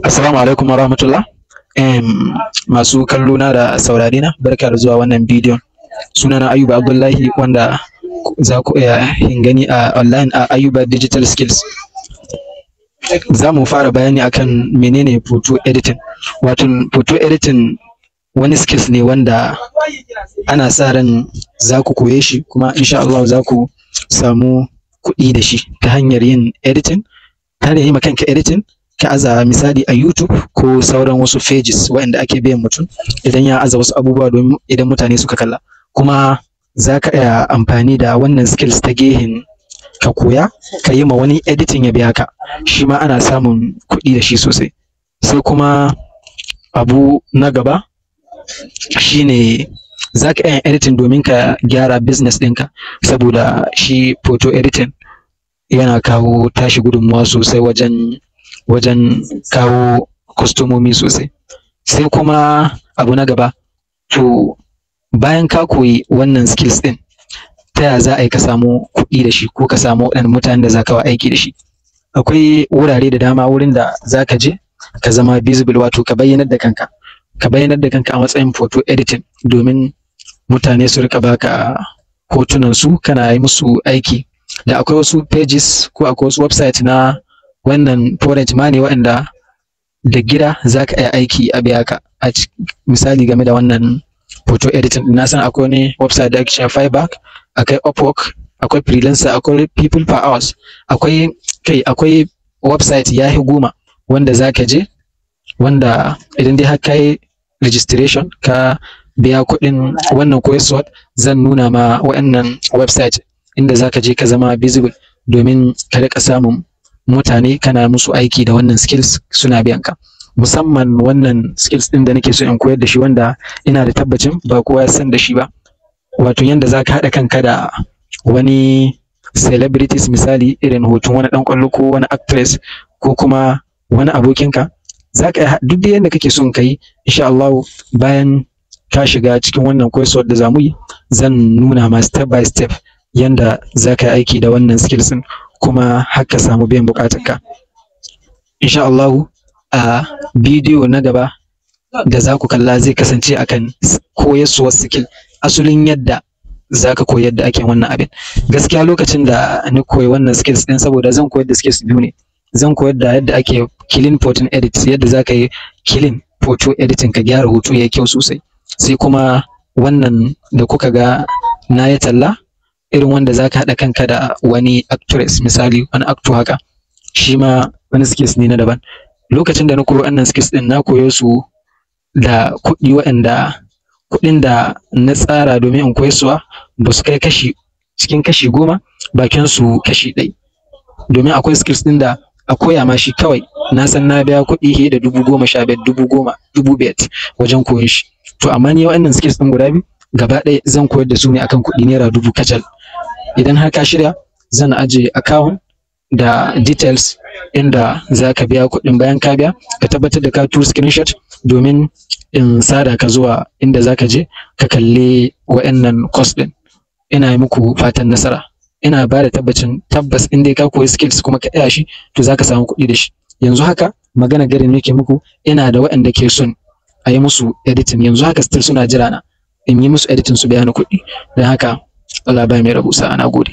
Assalamu alaikum wa rahmatullah. Masu kallo na da saurare na, barka da zuwa wannan bidiyon. Sunana Ayuba Abdullahi, wanda za ku iya gani a online a Ayuba Digital Skills. Za mu fara bayani akan menene photo editing. Wato photo editing wani skills ne wanda ana sa ran za ku koye shi, kuma insha Allah za ku samu kuɗi da shi ta hanyar yin editing, ta hanyar yi ma kanka editing ka aza misali a YouTube ko sauran wasu pages waɗanda ake biyan mutum idan ya aza wasu abubuwa domin idan mutane suka kalla. Kuma za ka iya amfani da wannan skills ta gehen ka koya ka yi ma wani editing ya biya ka, shi ma ana samun kuɗi da shi sosai. Sai kuma abu na gaba shine za ka iya editing domin ka gyara business ɗinka, saboda shi photo editing yana kawo tashi gudunmawa sosai wajen kawo kwastomomi sosai. Sai kuma abu na gaba, to bayan ka koyi wannan skills ɗin, ta yaya za a yi ka samu kuɗi da shi ko ka samu waɗannan mutanen da za ka wa aiki da shi? Akwai wurare da dama wurin da za ka je ka zama visible, wato ka bayyanar da kanka a matsayin photo editing domin mutane su rika baka hotunan su kana yi musu aiki. Da akwai wasu pages ko akwai wasu website na wannan foreign money waɗanda da gida za ka iya aiki a biya ka. Misali game da wannan photo editing, na san akwai wani website da ake cewa Fiverr, akwai Upwork, akwai Freelancer, akwai People per Hours, akwai website ya yi 10 wanda za ka je, wanda idan dai har ka yi registration ka biya kuɗin wannan coursework, zan nuna ma waɗannan website inda za ka je ka zama visible domin ka riƙa samun mutane kana musu aiki da wannan skills suna biyan ka. Musamman wannan skills ɗin da nake so in koyar da shi, wanda ina da tabbacin ba kowa ya san da shi ba, wato yanda za ka haɗa kanka da wani celebrities, misali irin hoton wani ɗan ƙwallo ko wani actress ko kuma wani abokinka. Za ka iya duk da yanda kake son ka yi, insha Allah bayan ka shiga cikin wannan coursework da za mu yi, zan nuna ma step by step yanda za ka yi aiki da wannan skills ɗin kuma har ka samu biyan buƙatunka. Insha Allah a bidiyo na gaba da za ku kalla zai kasance akan koyarwar skill, asalin yadda za ka koyi yadda ake wannan abin. Gaskiya lokacin da ni koyi wannan skills ɗin, saboda zan koyar da skills biyu ne, zan koyar da yadda ake clean photo edit, yadda za ka yi clean photo editing ka gyara hoto ya kyau sosai. Sai kuma wannan da kuka ga na yi talla, irin wanda za ka haɗa kanka da wani actress, misali wani actor haka, shi ma wani skills ne na daban. Lokacin da na koyi wannan skills ɗin, na koyo su da kuɗi waɗanda kuɗin da na tsara domin in koyarwa ba su kai cikin kashi 10, bakin su kashi 1. Domin akwai skills ɗin da a koya ma shi kawai na san na biya kuɗi fiye da 15,000, 10,000, 5,000 wajen koyon shi. To amma ni waɗannan skills ɗin guda biyu gaba ɗaya zan koyar da su ne akan kuɗi naira 1000 kacal. Idan har ka shirya, zan aje account da details inda za ka biya kuɗin. Bayan ka biya, ka tabbatar da ka turo screenshot domin in sada ka zuwa inda za ka je ka kalli waɗannan course ɗin. Ina yi muku fatan nasara. Ina ba da tabbas in dai ka koyi skills kuma ka iya shi, to za ka samu kuɗi da shi. Yanzu haka magana garin nake muku, ina da waɗanda ke son a yi musu editing, yanzu haka still suna jira na in yi musu editing su biya ni kuɗi. Don haka Allah ba mai rabu sa'a, na gode.